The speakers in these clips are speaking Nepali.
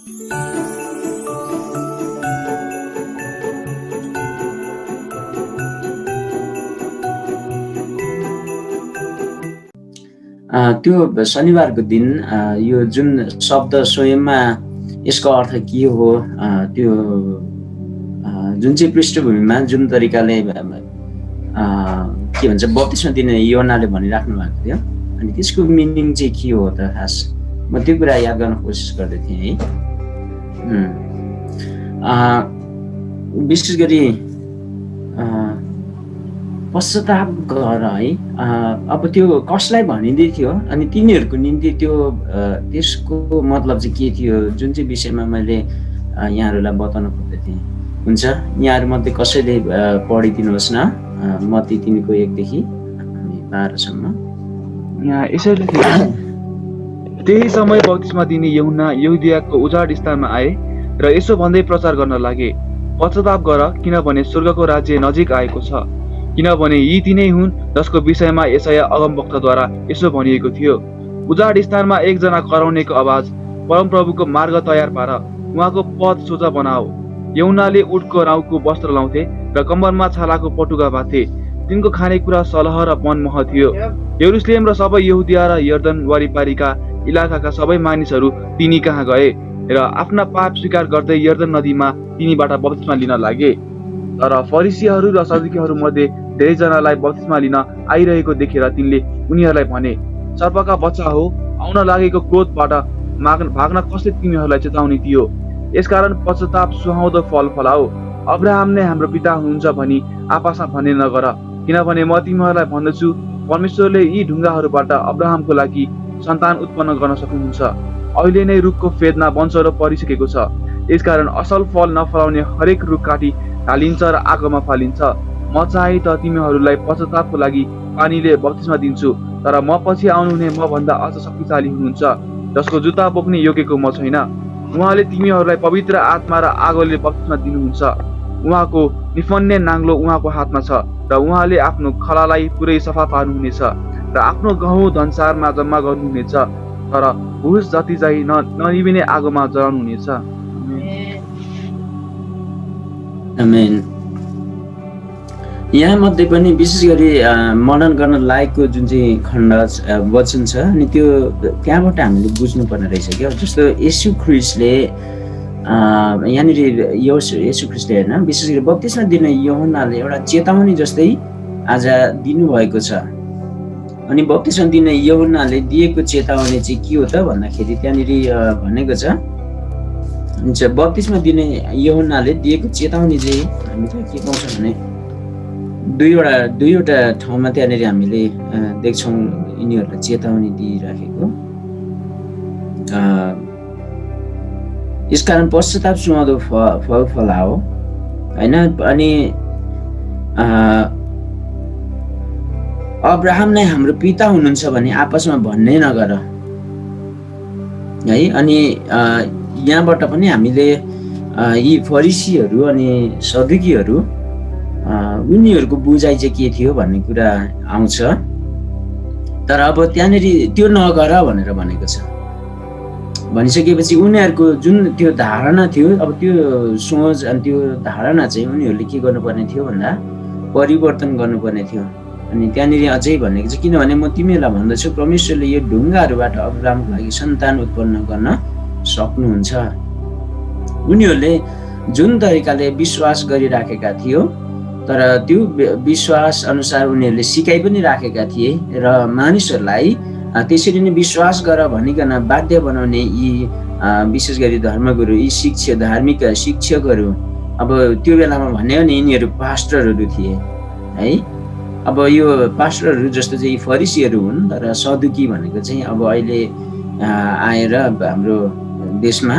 त्यो शनिबारको दिन यो जुन शब्द स्वयंमा यसको अर्थ के हो, त्यो जुन चाहिँ पृष्ठभूमिमा जुन तरिकाले के भन्छ बप्तिस्मा दिने योहन्नाले भनिराख्नु भएको थियो, अनि त्यसको मिनिङ चाहिँ के हो त खास, म त्यो कुरा याद गर्न कोसिस गर्दै थिएँ है। विशेष गरी पश्चाताप गर है, अब त्यो कसलाई भनिँदै थियो अनि तिनीहरूको निम्ति त्यो त्यसको मतलब चाहिँ के थियो, जुन चाहिँ विषयमा मैले यहाँहरूलाई बताउन खोज्दै थिएँ। हुन्छ, यहाँहरूमध्ये कसैले पढिदिनुहोस् न, मत्ती 3:1 देखि 12सम्म। यहाँ यसरी त्यही समय बप्तिस्मा दिने यूहन्ना यहुदियाको उजाड स्थानमा आए र यसो भन्दै प्रचार गर्न लागे, पश्चाताप गर, किनभने स्वर्गको राज्य नजिक आएको छ। किनभने यी तिनै हुन् जसको विषयमा यशाया अगमवक्ताद्वारा यसो भनिएको थियो, उजाड स्थानमा एकजना कराउनेको आवाज, परमप्रभुको मार्ग तयार पार, उहाँको पथ सोझा बनाओ। यूहन्नाले उटको राउको वस्त्र लाउँथे र कम्बरमा छालाको पटुका बाँध्थे। तिनको खानेकुरा सलह र वनमह थियो। यरुसलेम र सबै यहुदिया र यर्दन वरिपरिका इलाकाका सबै मानिसहरू तिनी कहाँ गए र आफ्ना पाप स्वीकार गर्दै यर्दन नदीमा तिनीबाट बप्तिस्मा लिन लागे। तर फरिसीहरू र सदुकीहरू मध्ये धेरैजनालाई बप्तिस्मा लिन आइरहेको देखेर तिनले उनीहरूलाई भने, सर्पका बच्चा हो, आउन लागेको क्रोधबाट भाग्न कसले तिमीहरूलाई चेतावनी दियो? यसकारण पश्चाताप सुहाउँदो फल फलाओ। अब्राहम नै हाम्रो पिता हुनुहुन्छ भनी आपसमा भन्ने नगर, किनभने म तिमीहरूलाई भन्दछु, परमेश्वरले यी ढुङ्गाहरूबाट अब्राहमको लागि सन्तान उत्पन्न गर्न सक्नुहुन्छ। अहिले नै रुखको फेदमा वंशरो परिसकेको छ। यसकारण असल फल नफलाउने हरेक रुख काटी हालिन्छ र आगोमा फालिन्छ। म चाहिँ त तिमीहरूलाई पश्चातापको लागि पानीले बप्तिस्मा दिन्छु, तर म पछि आउनुहुने म भन्दा अझ शक्तिशाली हुनुहुन्छ, जसको जुत्ता बोक्ने योग्यको म छैन। उहाँले तिमीहरूलाई पवित्र आत्मा र आगोले बप्तिस्मा दिनुहुन्छ। उहाँको निफन्ने नाङ्लो उहाँको हातमा छ र उहाँले आफ्नो खलालाई पुरै सफा पार्नुहुनेछ र आफ्नो गहुँ धनसारमा जम्मा गर्नुहुनेछ, तर भुस जति चाहिँ ननिभिने आगोमा जलाउनुहुनेछ। आमेन। यहाँ मध्ये पनि विशेष गरी मनन गर्न लायकको जुन चाहिँ खण्ड वचन छ, अनि त्यो त्यहाँबाट हामीले बुझ्नुपर्ने रहेछ क्या। जस्तो येशू ख्रिस्टले यहाँनिर येशू ख्रिस्टले होइन, विशेष गरी बप्तिस्मा दिने यूहन्नाले एउटा चेतावनी जस्तै आज दिनुभएको छ। अनि बप्तिस्मा दिने यूहन्नाले दिएको चेतावनी चाहिँ के हो त भन्दाखेरि त्यहाँनिर भनेको छ, बप्तिस्मा दिने यूहन्नाले दिएको चेतावनी चाहिँ हामीले के पाउँछ भने दुईवटा ठाउँमा त्यहाँनिर हामीले देख्छौँ यिनीहरूलाई चेतावनी दिइराखेको। यसकारण पश्चाताप सुहाउँदो फल फलाओ होइन। अनि अब्राहम नै हाम्रो पिता हुनुहुन्छ भने आपसमा भन्ने नगर है। अनि यहाँबाट पनि हामीले यी फरिसीहरू अनि सदुकीहरू उनीहरूको बुझाइ चाहिँ के थियो भन्ने कुरा आउँछ। तर अब त्यहाँनिर त्यो नगर भनेर भनेको छ। भनिसकेपछि उनीहरूको जुन त्यो धारणा थियो, अब त्यो सोच अनि त्यो धारणा चाहिँ उनीहरूले के गर्नुपर्ने थियो भन्दा परिवर्तन गर्नुपर्ने थियो। अनि त्यहाँनिर अझै भनेको छ, किनभने म तिमीहरूलाई भन्दछु, परमेश्वरले यो ढुङ्गाहरूबाट अब्राहमको लागि सन्तान उत्पन्न गर्न सक्नुहुन्छ। उनीहरूले जुन तरिकाले विश्वास गरिराखेका थियो, तर त्यो विश्वास अनुसार उनीहरूले सिकाइ पनि राखेका थिए र मानिसहरूलाई त्यसरी नै विश्वास गर भनिकन बाध्य बनाउने यी विशेष गरी धर्मगुरु, यी धार्मिक शिक्षकहरू, अब त्यो बेलामा भन्यो भने यिनीहरू पास्टरहरू थिए है। अब यो पास्टरहरू जस्तो चाहिँ फरिसीहरू हुन्, तर सदुकी भनेको चाहिँ अब अहिले आएर हाम्रो देशमा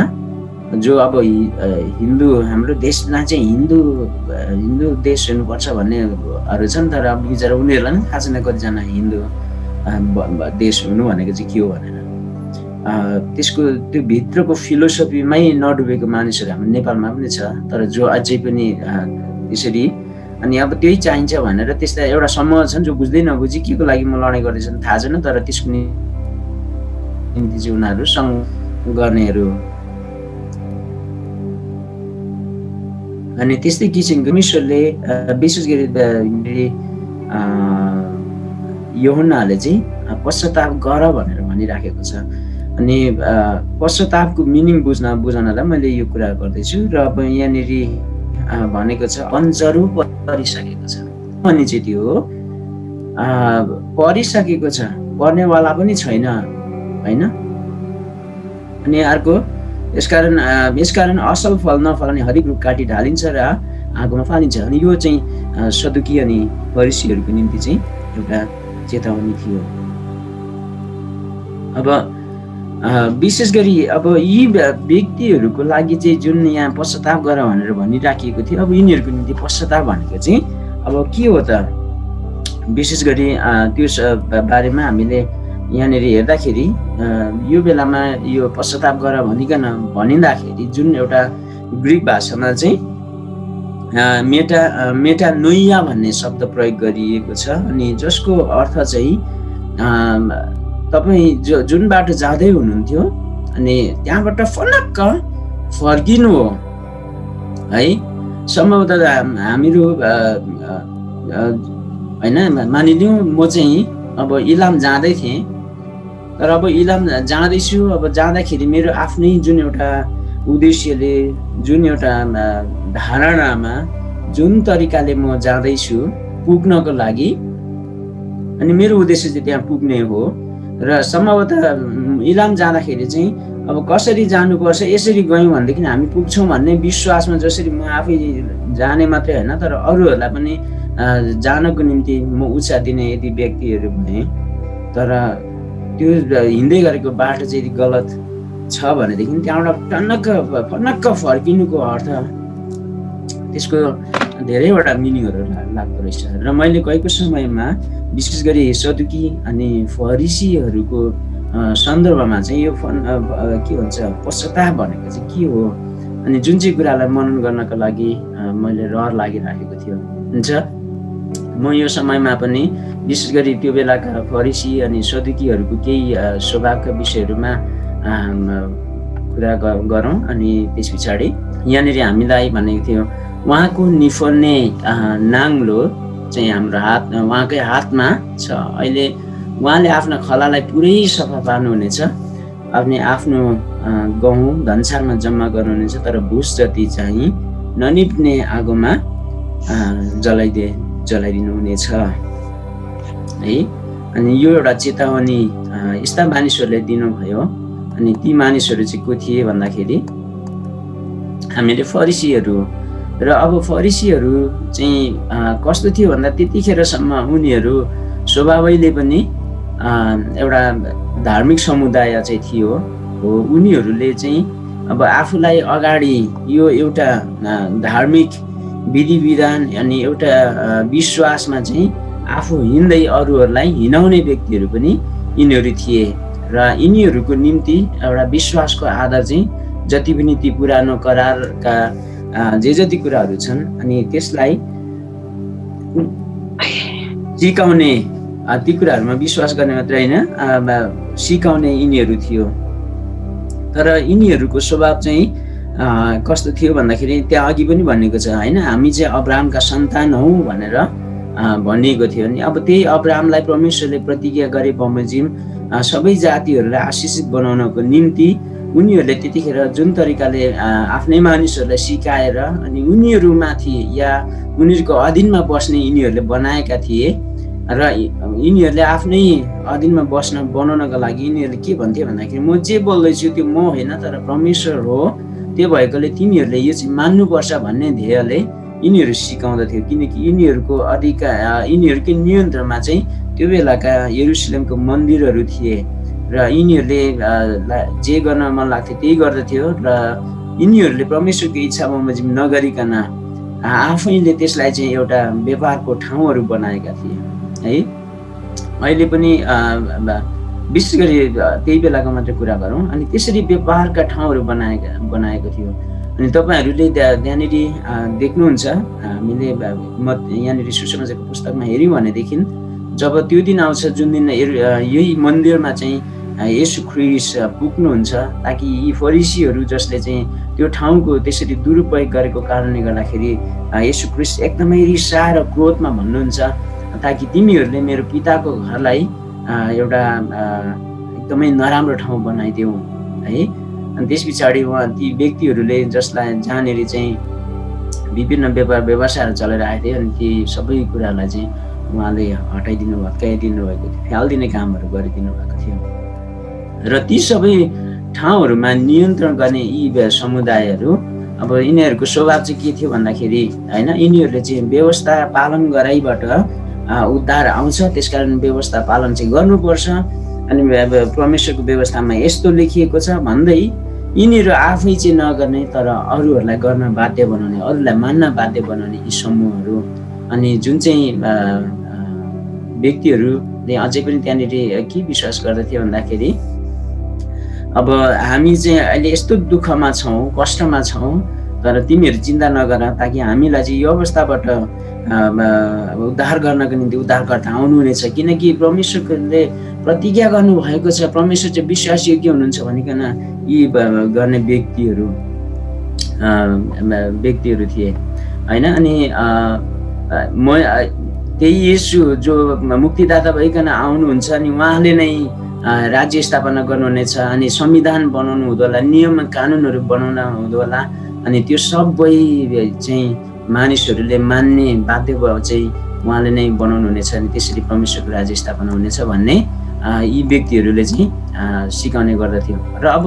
जो अब हिन्दू, हाम्रो देशमा चाहिँ हिन्दू देश हुनुपर्छ भन्नेहरू छन्, तर अब बिचरा उनीहरूलाई पनि थाहा छैन कतिजना हिन्दू देश हुनु भनेको चाहिँ के हो भनेर। त्यसको त्यो भित्रको फिलोसफीमै नडुबेको मानिसहरू हाम्रो नेपालमा पनि छ, तर जो अझै पनि त्यसरी अनि अब त्यही चाहिन्छ भनेर त्यस्ता एउटा समूह छन् जो बुझ्दै नबुझी के को लागि म लडाइँ गर्दैछन् थाहा छैन, तर त्यसको निम्ति चाहिँ उनीहरू सङ्घ गर्नेहरू अनि त्यस्तै किसिमको परमेश्वरले विशेष गरी यूहन्नाले चाहिँ पश्चाताप गर भनेर भनिराखेको छ। अनि पश्चातापको मिनिङ बुझ्नलाई मैले यो कुरा गर्दैछु। र अब यहाँनिर भनेको छ बन्जरो परिसकेको छ अनि चाहिँ त्यो हो परिसकेको छ, पर्नेवाला पनि छैन होइन। अनि अर्को यसकारण असल फल नफल्ने हरेक रुख काटी ढालिन्छ र आगोमा फालिन्छ। अनि यो चाहिँ सदुकी अनि फरिसीहरूको निम्ति चाहिँ एउटा चेतावनी थियो। अब विशेष गरी अब यी व्यक्तिहरूको लागि चाहिँ जुन यहाँ पश्चाताप गर भनेर भनिराखिएको थियो, अब यिनीहरूको निम्ति पश्चाताप भनेको चाहिँ अब के हो त? विशेष गरी त्यो बारेमा हामीले यहाँनिर हेर्दाखेरि यो बेलामा यो पश्चाताप गर भनिँदाखेरि जुन एउटा ग्रिक भाषामा चाहिँ मेटानोइया भन्ने शब्द प्रयोग गरिएको छ। अनि जसको अर्थ चाहिँ तपाईँ जुन बाटो जाँदै हुनुहुन्थ्यो अनि त्यहाँबाट फनक्क फर्किनु हो है। सम्भवतः हामीहरू होइन, मानिलिउँ म चाहिँ अब इलाम जाँदै थिएँ, तर अब इलाम जाँदैछु। अब जाँदाखेरि मेरो आफ्नै जुन एउटा उद्देश्यले, जुन एउटा धारणामा, जुन तरिकाले म जाँदैछु पुग्नको लागि, अनि मेरो उद्देश्य चाहिँ त्यहाँ पुग्ने हो। र सम्भवतः इलाम जाँदाखेरि चाहिँ अब कसरी जानुपर्छ, यसरी गयौँ भनेदेखि हामी पुग्छौँ भन्ने विश्वासमा, जसरी म आफै जाने मात्रै होइन तर अरूहरूलाई पनि जानको निम्ति म उत्साह दिने यदि व्यक्तिहरू भए, तर त्यो हिँड्दै गरेको बाटो चाहिँ यदि गलत छ भनेदेखि त्यहाँबाट फनक्क फर्किनुको अर्थ त्यसको धेरैवटा मिनिङहरू लाग्दो रहेछ। र मैले गएको समयमा विशेष गरी सदुकी अनि फरिसीहरूको सन्दर्भमा चाहिँ यो के भन्छ पश्चाताप भनेको चाहिँ के हो, अनि जुन चाहिँ कुरालाई मनन गर्नको लागि मैले रहर लागिराखेको थियो हुन्छ। म यो समयमा पनि विशेष गरी त्यो बेलाका फरिसी अनि सदुकीहरूको केही स्वभावका विषयहरूमा कुरा गरौँ। अनि त्यस पछाडि यहाँनिर हामीलाई भनेको थियो उहाँको निफल्ने नाङ्लो चाहिँ हाम्रो उहाँकै हातमा छ। अहिले उहाँले आफ्नो खलालाई पुरै सफा पार्नुहुनेछ, आफ्नो गहुँ धनसारमा जम्मा गर्नुहुनेछ, तर भुस जति चाहिँ ननिप्ने आगोमा जलाइदिनु हुनेछ है। अनि यो एउटा चेतावनी यस्ता मानिसहरूले दिनुभयो। अनि ती मानिसहरू चाहिँ को थिए भन्दाखेरि हामीले फरिसीहरू। र अब फरिसीहरू चाहिँ कस्तो थियो भन्दा त्यतिखेरसम्म उनीहरू स्वभावैले पनि एउटा धार्मिक समुदाय चाहिँ थियो हो। उनीहरूले चाहिँ अब आफूलाई अगाडि यो एउटा धार्मिक विधि विधान अनि एउटा विश्वासमा चाहिँ आफू हिँड्दै अरूहरूलाई हिँडाउने व्यक्तिहरू पनि यिनीहरू थिए। र यिनीहरूको निम्ति एउटा विश्वासको आधार चाहिँ जति पनि ती पुरानो करारका जे जति कुराहरू छन् अनि त्यसलाई सिकाउने, ती कुराहरूमा विश्वास गर्ने मात्रै होइन सिकाउने यिनीहरू थियो। तर यिनीहरूको स्वभाव चाहिँ कस्तो थियो भन्दाखेरि त्यहाँ अघि पनि भनेको छ होइन, हामी चाहिँ अब्राहमका सन्तान हौ भनेर भनिएको थियो। अनि अब त्यही अब्राहमलाई परमेश्वरले प्रतिज्ञा गरे बमोजिम सबै जातिहरूलाई आशिषित बनाउनको निम्ति उनीहरूले त्यतिखेर जुन तरिकाले आफ्नै मानिसहरूलाई सिकाएर अनि उनीहरूमाथि या उनीहरूको अधीनमा बस्ने यिनीहरूले बनाएका थिए। र यिनीहरूले आफ्नै अधीनमा बनाउनको लागि यिनीहरूले के भन्थे भन्दाखेरि म जे बोल्दैछु त्यो म होइन तर परमेश्वर हो, त्यो भएकोले तिमीहरूले यो चाहिँ मान्नुपर्छ भन्ने ध्येयले यिनीहरू सिकाउँदथ्यो। किनकि यिनीहरूको यिनीहरूकै नियन्त्रणमा चाहिँ त्यो बेलाका यरुसलेमको मन्दिरहरू थिए र यिनीहरूले जे गर्न मन लाग्थ्यो त्यही गर्दथ्यो। र यिनीहरूले परमेश्वरको इच्छा बमोजिम नगरिकन आफैले त्यसलाई चाहिँ एउटा व्यापारको ठाउँहरू बनाएका थिए है। अहिले पनि विशेष गरी त्यही बेलाको मात्रै कुरा गरौँ। अनि त्यसरी व्यापारका ठाउँहरू बनाएको थियो। अनि तपाईँहरूले त्यहाँनिर देख्नुहुन्छ, हामीले यहाँनिर सुसमाचारको पुस्तकमा हेऱ्यौँ भनेदेखि जब त्यो दिन आउँछ जुन दिन यही मन्दिरमा चाहिँ येशू ख्रीष्ट पुग्नुहुन्छ, ताकि यी फरिसीहरू जसले चाहिँ त्यो ठाउँको त्यसरी दुरुपयोग गरेको कारणले गर्दाखेरि येशू ख्रीष्ट एकदमै रिसाएर क्रोधमा भन्नुहुन्छ, ताकि तिमीहरूले मेरो पिताको घरलाई एउटा एकदमै नराम्रो ठाउँ बनाइदेऊ है। अनि त्यस पछाडि उहाँ ती व्यक्तिहरूले जसलाई जहाँनिर चाहिँ विभिन्न व्यापार व्यवसायहरू चलेर आएको थियो, अनि ती सबै कुरालाई चाहिँ उहाँले हटाइदिनु, भत्काइदिनु भएको थियो, फ्यालिदिने कामहरू गरिदिनु भएको थियो। र ती सबै ठाउँहरूमा नियन्त्रण गर्ने यी समुदायहरू, अब यिनीहरूको स्वभाव चाहिँ के थियो भन्दाखेरि होइन, यिनीहरूले चाहिँ व्यवस्था पालन गराइबाट उद्धार आउँछ, त्यसकारण व्यवस्था पालन चाहिँ गर्नुपर्छ। अनि परमेश्वरको व्यवस्थामा यस्तो लेखिएको छ भन्दै यिनीहरू आफै चाहिँ नगर्ने तर अरूहरूलाई गर्न बाध्य बनाउने, अरूलाई मान्न बाध्य बनाउने यी समूहहरू। अनि जुन चाहिँ व्यक्तिहरूले अझै पनि त्यहाँनिर के विश्वास गर्दथे भन्दाखेरि अब हामी चाहिँ अहिले यस्तो दुःखमा छौँ, कष्टमा छौँ, तर तिमीहरू चिन्ता नगर, ताकि हामीलाई चाहिँ यो अवस्थाबाट उद्धार गर्नको निम्ति उद्धारकर्ता आउनुहुनेछ। किनकि परमेश्वरले प्रतिज्ञा गर्नुभएको छ, परमेश्वर चाहिँ विश्वासयोग्य हुनुहुन्छ भनिकन यी गर्ने व्यक्तिहरू थिए होइन। अनि म त्यही येशू जो मुक्तिदाता भइकन आउनुहुन्छ, अनि उहाँले नै राज्य स्थापना गर्नुहुनेछ, अनि संविधान बनाउनु हुँदो होला, नियम कानुनहरू बनाउन हुँदो होला, अनि त्यो सबै चाहिँ मानिसहरूले मान्ने बाध्य चाहिँ उहाँले नै बनाउनु हुनेछ, अनि त्यसरी परमेश्वरको राज्य स्थापना हुनेछ भन्ने यी व्यक्तिहरूले चाहिँ सिकाउने गर्दथ्यो। र अब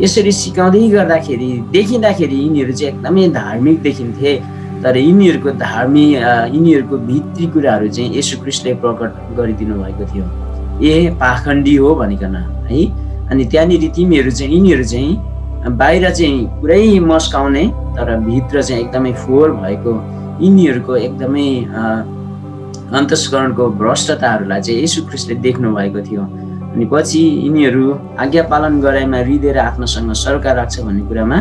यसरी सिकाउँदै गर्दाखेरि देखिँदाखेरि यिनीहरू चाहिँ एकदमै धार्मिक देखिन्थे, तर यिनीहरूको भित्री कुराहरू चाहिँ येशू ख्रीष्टले प्रकट गरिदिनु भएको थियो, पाखण्डी हो भनिकन है। अनि त्यहाँनिर यिनीहरू चाहिँ बाहिर चाहिँ पुरै मस्काउने तर भित्र चाहिँ एकदमै फोहोर भएको यिनीहरूको एकदमै अन्तस्करणको भ्रष्टताहरूलाई चाहिँ येशू ख्रीष्टले देख्नु भएको थियो। अनि पछि यिनीहरू आज्ञा पालन गराइमा हृदय र आत्मासँग सरकार राख्छ भन्ने कुरामा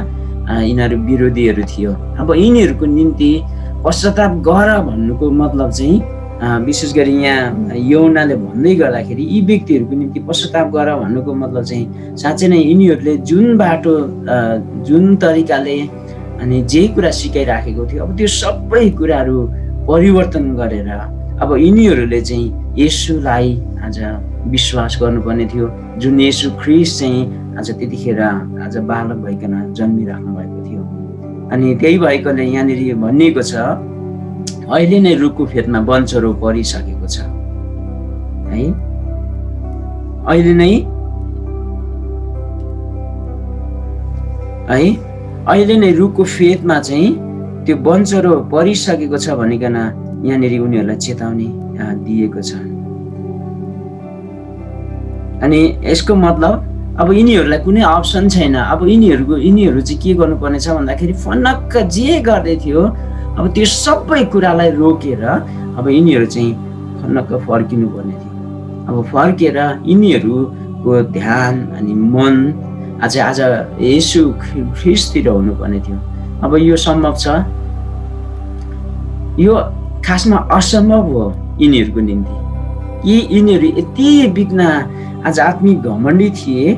यिनीहरू विरोधीहरू थियो। अब यिनीहरूको निम्ति पश्चाताप गर भन्नुको मतलब चाहिँ विशेष गरी यहाँ यौनाले भन्दै गर्दाखेरि यी व्यक्तिहरूको निम्ति पश्चाताप गर भन्नुको मतलब चाहिँ साँच्चै नै यिनीहरूले जुन बाटो जुन तरिकाले अनि जे कुरा सिकाइराखेको थियो, अब त्यो सबै कुराहरू परिवर्तन गरेर अब यिनीहरूले चाहिँ येशूलाई आज विश्वास गर्नुपर्ने थियो, जुन येशू ख्रीष्ट चाहिँ आज त्यतिखेर आज बालक भइकन जन्मिराख्नु भएको थियो। अनि त्यही भएकोले यहाँनिर भनिएको छ, अहिले नै रुखको फेदमा वनचरो परिसकेको छ है। अहिले नै रुखको फेदमा चाहिँ त्यो वनचरो परिसकेको छ भनिकन यहाँनिर उनीहरूलाई चेतावनी दिएको छ। अनि यसको मतलब अब यिनीहरूलाई कुनै अप्सन छैन। अब यिनीहरू चाहिँ के गर्नुपर्ने छ भन्दाखेरि फनक्क जे गर्दै थियो अब त्यो सबै कुरालाई रोकेर अब यिनीहरू चाहिँ फनक्क फर्किनु पर्ने थियो। अब फर्केर यिनीहरूको ध्यान अनि मन आज येशू ख्रीष्टतिर हुनुपर्ने थियो। अब यो सम्भव छ? यो खासमा असम्भव हो यिनीहरूको निम्ति कि यिनीहरू यति बिघ्न आज आत्मिक घमण्डी थिए।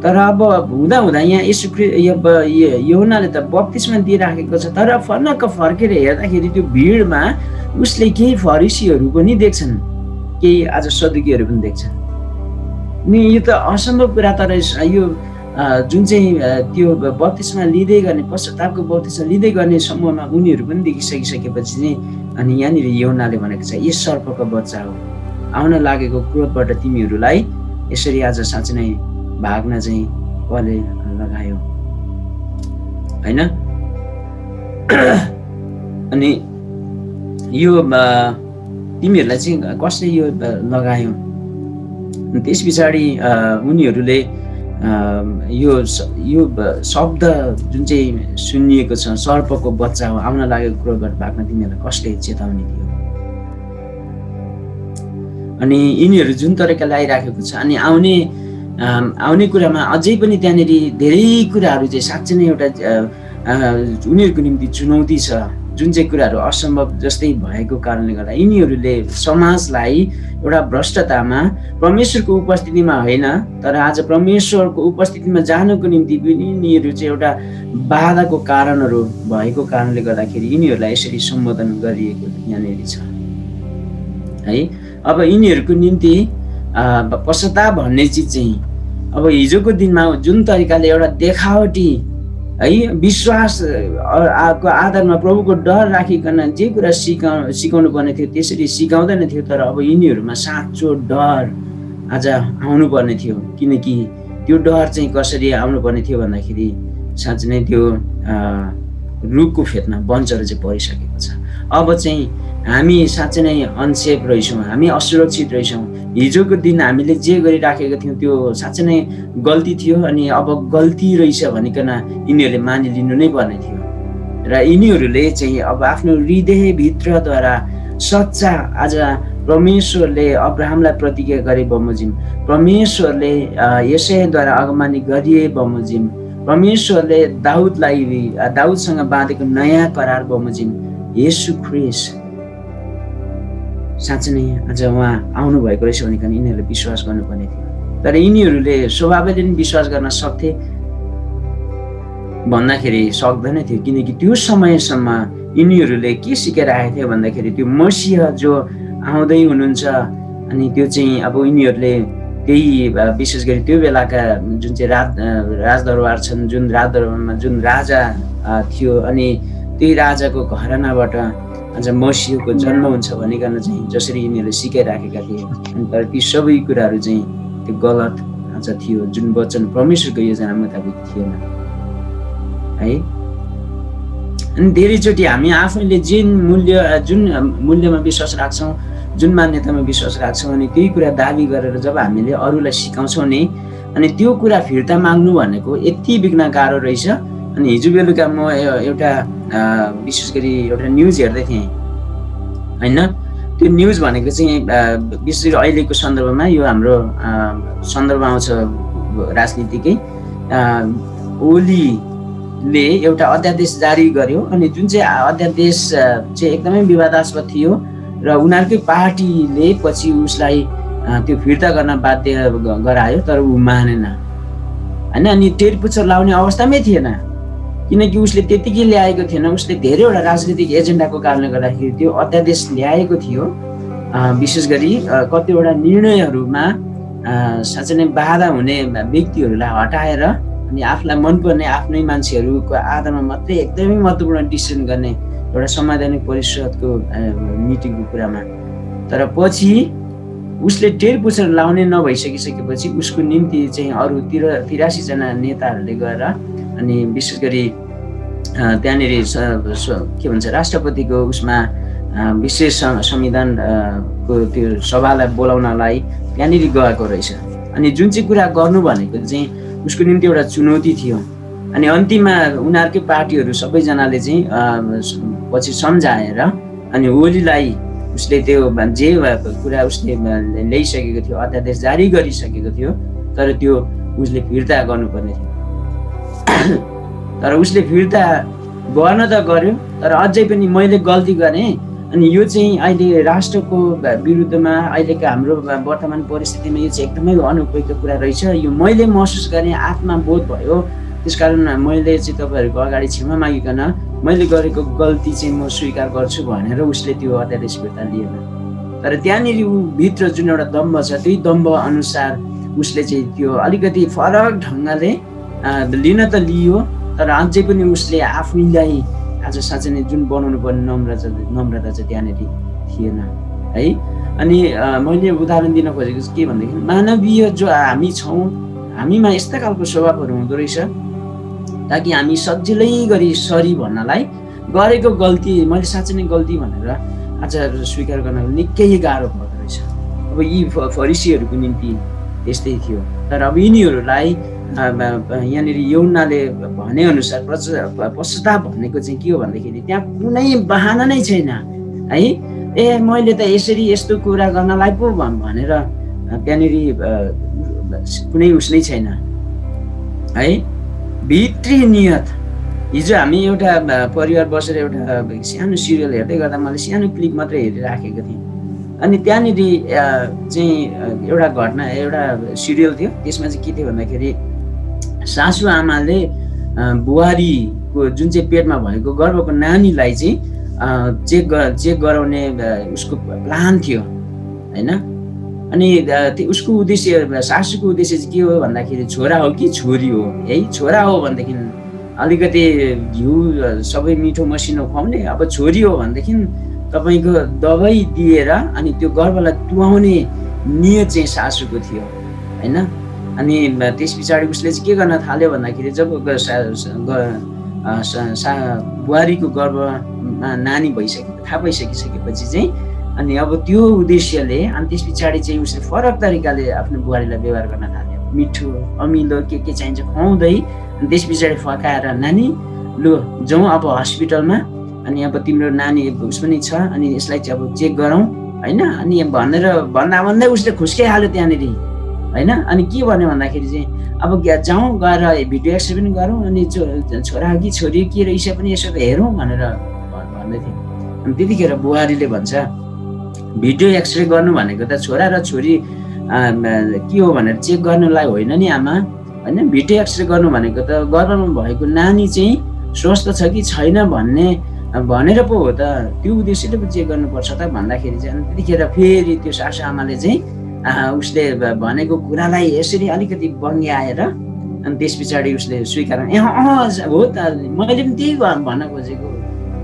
तर अब हुँदा यहाँ येशू यूहन्नाले त बप्तिस्मा दिइराखेको छ, तर फर्नक्क फर्केर हेर्दाखेरि त्यो भिडमा उसले केही फरिसीहरू पनि देख्छन्, केही आज सदुकीहरू पनि देख्छन्। नि यो त असम्भव कुरा। तर यो जुन चाहिँ त्यो बप्तिस्मा लिँदै गर्ने, पश्चातापको बप्तिस्मा लिँदै गर्ने समूहमा उनीहरू पनि देखिसकिसकेपछि चाहिँ अनि यहाँनिर यूहन्नाले भनेको छ, यस सर्पको बच्चा हो, आउन लागेको क्रोधबाट तिमीहरूलाई यसरी आज साँच्चै नै भाग्न चाहिँ कसले लगायो होइन। अनि यो तिमीहरूलाई चाहिँ कसले यो लगायो? त्यस पछाडि उनीहरूले यो शब्द जुन चाहिँ सुनिएको छ, सर्पको बच्चा हो, आउन लागेको क्रोधबाट भाग्न तिमीहरूलाई कसले चेतावनी दियो? अनि यिनीहरू जुन तरिकाले आइराखेको छ अनि आउने कुरामा अझै पनि त्यहाँनिर धेरै कुराहरू चाहिँ साँच्चै नै एउटा उनीहरूको निम्ति चुनौती छ जुन चाहिँ कुराहरू असम्भव जस्तै भएको कारणले गर्दा यिनीहरूले समाजलाई एउटा भ्रष्टतामा परमेश्वरको उपस्थितिमा होइन तर आज परमेश्वरको उपस्थितिमा जानको निम्ति यिनीहरू चाहिँ एउटा बाधाको कारणहरू भएको कारणले गर्दाखेरि यिनीहरूलाई यसरी सम्बोधन गरिएको यहाँनिर छ है। अब यिनीहरूको निम्ति पश्चाताप भन्ने चिज चाहिँ अब हिजोको दिनमा जुन तरिकाले एउटा देखावटी है विश्वास को आधारमा प्रभुको डर राखिकन जे कुरा सिकाउनु पर्ने थियो त्यसरी सिकाउँदैन थियो तर अब यिनीहरूमा साँचो डर आज आउनु पर्ने थियो किनकि त्यो डर चाहिँ कसरी आउनु पर्ने थियो भन्दाखेरि साँच्चै नै त्यो रुखको फेदमा बन्चर चाहिँ परिसकेको छ। अब चाहिँ हामी साँच्चै नै अनसेफ रहेछौँ, हामी असुरक्षित रहेछौँ। हिजोको दिन हामीले जे गरिराखेको थियौँ त्यो साँच्चै नै गल्ती थियो अनि अब गल्ती रहेछ भनिकन यिनीहरूले मानिलिनु नै पर्ने थियो र यिनीहरूले चाहिँ अब आफ्नो हृदयभित्रद्वारा सच्चा आज परमेश्वरले अब्राहमलाई प्रतिज्ञा गरे बमोजिम, परमेश्वरले यशायाद्वारा अगमनी गरिए बमोजिम, परमेश्वरले दाउदसँग बाँधेको नयाँ करार बमोजिम येशू ख्रीष्ट साँच्चै नै आज उहाँ आउनुभएको रहेछ भनिकन यिनीहरूले विश्वास गर्नुपर्ने थियो तर यिनीहरूले स्वभावले नि विश्वास गर्न सक्थे भन्दाखेरि सक्दैन थियो किनकि त्यो समयसम्म यिनीहरूले के सिकेर आएको थियो भन्दाखेरि त्यो मसीह जो आउँदै हुनुहुन्छ अनि त्यो चाहिँ अब यिनीहरूले त्यही विशेष गरी त्यो बेलाका जुन चाहिँ राजदरबार छन् जुन राजदरबारमा जुन राजा थियो अनि त्यही राजाको घरानाबाट आज मसीहको जन्म हुन्छ भनिकन चाहिँ जसरी यिनीहरूले सिकाइराखेका थिए अनि तर ती सबै कुराहरू चाहिँ त्यो गलत आज थियो जुन वचन परमेश्वरको योजना मुताबिक थिएन है। अनि धेरैचोटि हामी आफैले जुन मूल्यमा विश्वास राख्छौँ जुन मान्यतामा विश्वास राख्छौँ अनि त्यही कुरा दाबी गरेर जब हामीले अरूलाई सिकाउँछौँ नि अनि त्यो कुरा फिर्ता माग्नु भनेको यति बिघ्न गाह्रो रहेछ। अनि हिजो बेलुका म एउटा विशेष गरी एउटा न्युज हेर्दै थिएँ होइन, त्यो न्युज भनेको चाहिँ विशेष गरी अहिलेको सन्दर्भमा यो हाम्रो सन्दर्भ आउँछ राजनीतिकै ओलीले एउटा अध्यादेश जारी गर्यो अनि जुन चाहिँ अध्यादेश चाहिँ एकदमै विवादास्पद थियो र उनीहरूकै पार्टीले पछि उसलाई त्यो फिर्ता गर्न बाध्य गरायो तर ऊ मानेन होइन। अनि टेरपुच्छर लाउने अवस्थामै थिएन किनकि उसले त्यतिकै ल्याएको थिएन, उसले धेरैवटा राजनीतिक एजेन्डाको कारणले गर्दाखेरि त्यो अध्यादेश ल्याएको थियो विशेष गरी कतिवटा निर्णयहरूमा साँच्चै नै बाधा हुने व्यक्तिहरूलाई हटाएर अनि आफूलाई मनपर्ने आफ्नै मान्छेहरूको आधारमा मात्रै एकदमै महत्त्वपूर्ण डिसिसन गर्ने एउटा संवैधानिक परिषदको मिटिङको कुरामा। तर पछि उसले टेरपुच्छर लाउने नभइसकिसकेपछि उसको निम्ति चाहिँ अरू 83 जना नेताहरूले गएर अनि विशेष गरी त्यहाँनिर के भन्छ राष्ट्रपतिको उसमा विशेष संविधानको त्यो सभालाई बोलाउनलाई त्यहाँनिर गएको रहेछ। अनि जुन चाहिँ कुरा गर्नु भनेको चाहिँ उसको निम्ति एउटा चुनौती थियो अनि अन्तिममा उनीहरूकै पार्टीहरू सबैजनाले चाहिँ पछि सम्झाएर अनि ओलीलाई उसले त्यो जे कुरा उसले ल्याइसकेको थियो अध्यादेश जारी गरिसकेको थियो तर त्यो उसले फिर्ता गर्नुपर्ने थियो तर उसले फिर्ता गर्न त गर्यो तर अझै पनि मैले गल्ती गरेँ अनि यो चाहिँ अहिले राष्ट्रको विरुद्धमा अहिलेको हाम्रो वर्तमान परिस्थितिमा यो चाहिँ एकदमै अनुपयुक्त कुरा रहेछ, यो मैले महसुस गरेँ, आत्मा बोध भयो, त्यसकारण मैले चाहिँ तपाईँहरूको अगाडि क्षमा मागिकन मैले गरेको गल्ती चाहिँ म स्वीकार गर्छु भनेर उसले त्यो अध्यादेश फिर्ता लिएन। तर त्यहाँनिर ऊ भित्र जुन एउटा दम्भ छ त्यही दम्भ अनुसार उसले चाहिँ त्यो अलिकति फरक ढङ्गले लिन त लियो तर अझै पनि उसले आफैलाई आज साँच्चै नै जुन बनाउनु पर्ने नम्रता चाहिँ त्यहाँनिर थिएन है। अनि मैले उदाहरण दिन खोजेको चाहिँ के भनेदेखि मानवीय जो हामी छौँ हामीमा यस्ता खालको स्वभावहरू हुँदो रहेछ ताकि हामी सजिलै गरी सरी भन्नलाई गरेको गल्ती मैले साँच्चै नै गल्ती भनेर आज स्वीकार गर्न निकै गाह्रो पर्दो रहेछ। अब यी फरिसीहरूको निम्ति यस्तै थियो तर अब यिनीहरूलाई यहाँनिर यौनाले भनेअनुसार पश्चाताप भनेको चाहिँ के हो भन्दाखेरि त्यहाँ कुनै बहाना नै छैन है। ए मैले त यसरी यस्तो कुरा गर्नलाई पो भनेर त्यहाँनिर कुनै उस नै छैन है। भित्री नियत हिजो हामी एउटा परिवार बसेर एउटा सानो सिरियल हेर्दै गर्दा मैले सानो क्लिप मात्रै हेरिराखेको थिएँ। अनि त्यहाँनिर चाहिँ एउटा घटना एउटा सिरियल थियो। त्यसमा चाहिँ के थियो भन्दाखेरि सासु आमाले बुहारीको जुन चाहिँ पेटमा भएको गर्भको नानीलाई चाहिँ चेक गराउने उसको प्लान थियो होइन। अनि उसको उद्देश्य सासूको उद्देश्य चाहिँ के हो भन्दाखेरि छोरा हो कि छोरी हो है। छोरा हो भनेदेखि अलिकति घिउ सबै मिठो मसिनो खुवाउने, अब छोरी हो भनेदेखि तपाईँको दबाई दिएर अनि त्यो गर्भलाई तुहाउने नियत चाहिँ सासूको थियो होइन। अनि त्यस पछाडि उसले चाहिँ के गर्न थाल्यो भन्दाखेरि जब बुहारीको गर्भमा नानी थाहा भइसकिसकेपछि चाहिँ अनि अब त्यो उद्देश्यले अनि त्यस पछाडि चाहिँ उसले फरक तरिकाले आफ्नो बुहारीलाई व्यवहार गर्न थाल्यो। मिठो अमिलो के चाहिन्छ खुवाउँदै अनि त्यस पछाडि फकाएर नानी लु जाउँ अब हस्पिटलमा, अनि अब तिम्रो नानी उस पनि छ, अनि यसलाई चाहिँ अब चेक गरौँ होइन। अनि भन्दै उसले खुस्काइहाल्यो त्यहाँनिर होइन। अनि के भन्यो भन्दाखेरि चाहिँ अब जाउँ गएर भिडियो एक्सरे पनि गरौँ, अनि छोरा कि छोरी के रहेछ पनि यसो त हेरौँ भनेर भन्दै थियो। अनि त्यतिखेर बुहारीले भन्छ भिडियो एक्सरे गर्नु भनेको त छोरा र छोरी के हो भनेर चेक गर्नुलाई होइन नि आमा होइन। भिडियो एक्सरे गर्नु भनेको त गर्भमा भएको नानी चाहिँ स्वस्थ छ कि छैन भनेर पो हो त, त्यो उद्देश्यले पो चेक गर्नुपर्छ त भन्दाखेरि चाहिँ अनि त्यतिखेर फेरि त्यो सासु आमाले चाहिँ उसले भनेको कुरालाई यसरी अलिकति बङ्ग्याएर अनि त्यस पछाडि उसले स्वीकार हो त मैले पनि त्यही भन्न खोजेको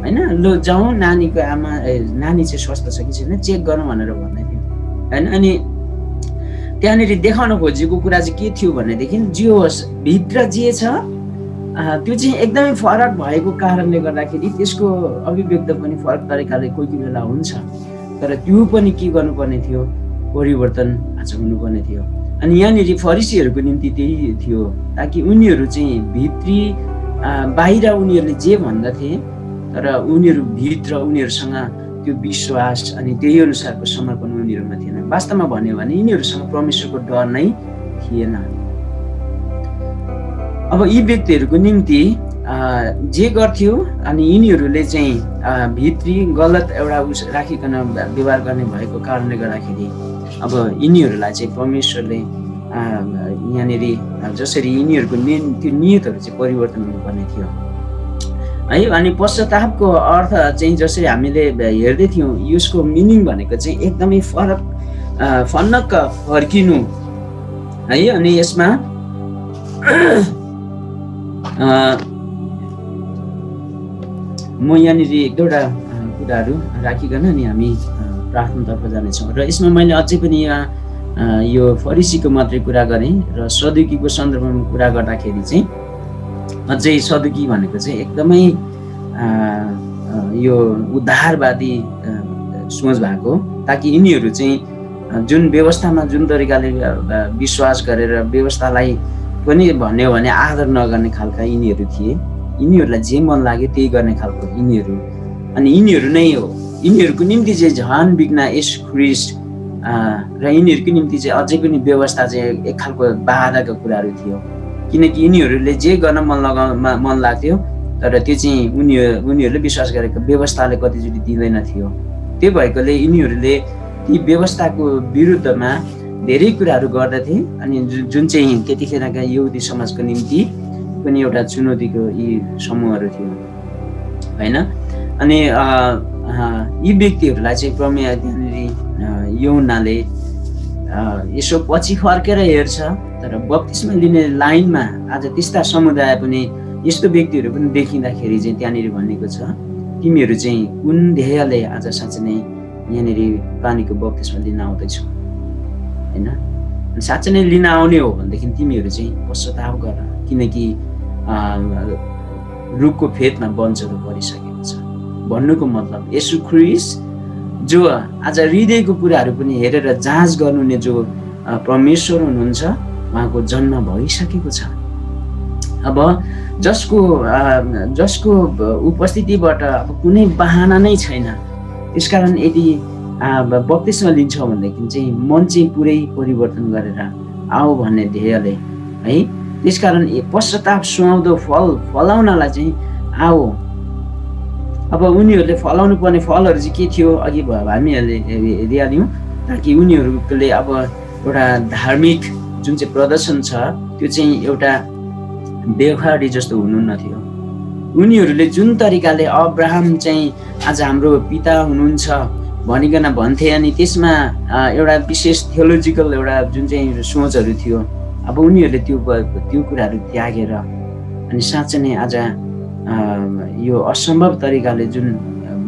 होइन। लु जाउँ नानीको नानी चाहिँ स्वस्थ छ कि छैन चेक गरौँ भनेर भन्दै थियो होइन। अनि त्यहाँनिर देखाउन खोजेको कुरा चाहिँ के थियो भनेदेखि जे होस् भित्र जे छ त्यो चाहिँ एकदमै फरक भएको कारणले गर्दाखेरि त्यसको अभिव्यक्त पनि फरक तरिकाले कोही बेला हुन्छ। तर त्यो पनि के गर्नुपर्ने थियो, परिवर्तन आज हुनुपर्ने थियो। अनि यहाँनिर फरिसीहरूको निम्ति त्यही थियो, ताकि उनीहरू चाहिँ भित्री बाहिर उनीहरूले जे भन्दथे तर उनीहरू भित्र उनीहरूसँग त्यो विश्वास अनि त्यही अनुसारको समर्पण उनीहरूमा थिएन। वास्तवमा भन्यो भने यिनीहरूसँग परमेश्वरको डर नै थिएन। अब यी व्यक्तिहरूको निम्ति जे गर्थ्यो अनि यिनीहरूले चाहिँ भित्री गलत एउटा राखिकन व्यवहार गर्ने भएको कारणले गर्दाखेरि अब यिनीहरूलाई चाहिँ परमेश्वरले यहाँनिर जसरी यिनीहरूको त्यो नियतहरू चाहिँ परिवर्तन हुनुपर्ने थियो है। अनि पश्चातापको अर्थ चाहिँ जसरी हामीले हेर्दै थियौँ यसको मिनिङ भनेको चाहिँ एकदमै फरक फर्किनु है। अनि यसमा म यहाँनिर एक दुईवटा कुराहरू राखिकन अनि हामी प्रार्थनातर्फ जानेछौँ। र यसमा मैले अझै पनि यो फरिसीको मात्रै कुरा गरेँ र सदुकीको सन्दर्भमा कुरा गर्दाखेरि चाहिँ अझै सदुकी भनेको चाहिँ एकदमै यो उद्धारवादी सोच भएको, ताकि यिनीहरू चाहिँ जुन व्यवस्थामा जुन तरिकाले विश्वास गरेर व्यवस्थालाई पनि भन्यो भने आदर नगर्ने खालका यिनीहरू थिए। यिनीहरूलाई जे मन लाग्यो त्यही गर्ने खालको यिनीहरू। अनि यिनीहरू नै हो यिनीहरूको निम्ति चाहिँ झन बिग्न येशू ख्रीष्ट र यिनीहरूको निम्ति चाहिँ अझै पनि व्यवस्था चाहिँ एक खालको बाधाका कुराहरू थियो, किनकि यिनीहरूले जे गर्न मन लाग्थ्यो तर त्यो चाहिँ उनीहरूले विश्वास गरेको व्यवस्थाले कतिचोटि दिँदैन थियो। त्यो भएकोले यिनीहरूले ती व्यवस्थाको विरुद्धमा धेरै कुराहरू गर्दथे। अनि जुन चाहिँ त्यतिखेरका यहुदी समाजको निम्ति पनि एउटा चुनौतीको यी समूहहरू थियो होइन। अनि यी व्यक्तिहरूलाई चाहिँ त्यहाँनिर यूहन्नाले यसो पछि फर्केर हेर्छ, तर बप्तिस्मा लिने लाइनमा आज त्यस्ता समुदाय पनि यस्तो व्यक्तिहरू पनि देखिँदाखेरि चाहिँ त्यहाँनिर भनेको छ तिमीहरू चाहिँ कुन ध्येयले आज साँच्चै नै यहाँनिर पानीको बप्तिस्मा लिन आउँदैछौ होइन। साँच्चै नै लिन आउने हो भनेदेखि तिमीहरू चाहिँ पश्चाताप गर, किनकि रुखको फेदमा वंशहरू परिसकेको छ। भन्नुको मतलब येशू ख्रीष्ट जो आज हृदयको कुराहरू पनि हेरेर जाँच गर्नुहुने जो परमेश्वर हुनुहुन्छ उहाँको जन्म भइसकेको छ। अब जसको उपस्थितिबाट अब कुनै बहाना नै छैन। त्यसकारण यदि बप्तिस्मा लिन्छौँ भनेदेखि चाहिँ मन चाहिँ पुरै परिवर्तन गरेर आओ भन्ने ध्येयले है। त्यसकारण पश्चाताप सुहाउँदो फल फलाउनलाई चाहिँ आओ। अब उनीहरूले फलाउनु पर्ने फलहरू चाहिँ के थियो अघि हामीहरूले हेरिहाल्यौँ, ताकि उनीहरूले अब एउटा धार्मिक जुन चाहिँ प्रदर्शन छ त्यो चाहिँ एउटा देखाडी जस्तो हुनुहुन्न थियो। उनीहरूले जुन तरिकाले अब्राहम चाहिँ आज हाम्रो पिता हुनुहुन्छ भनिकन भन्थे, अनि त्यसमा एउटा विशेष थियोलोजिकल एउटा जुन चाहिँ सोचहरू थियो, अब उनीहरूले त्यो कुराहरू त्यागेर अनि साँच्चै नै आज यो असम्भव तरिकाले जुन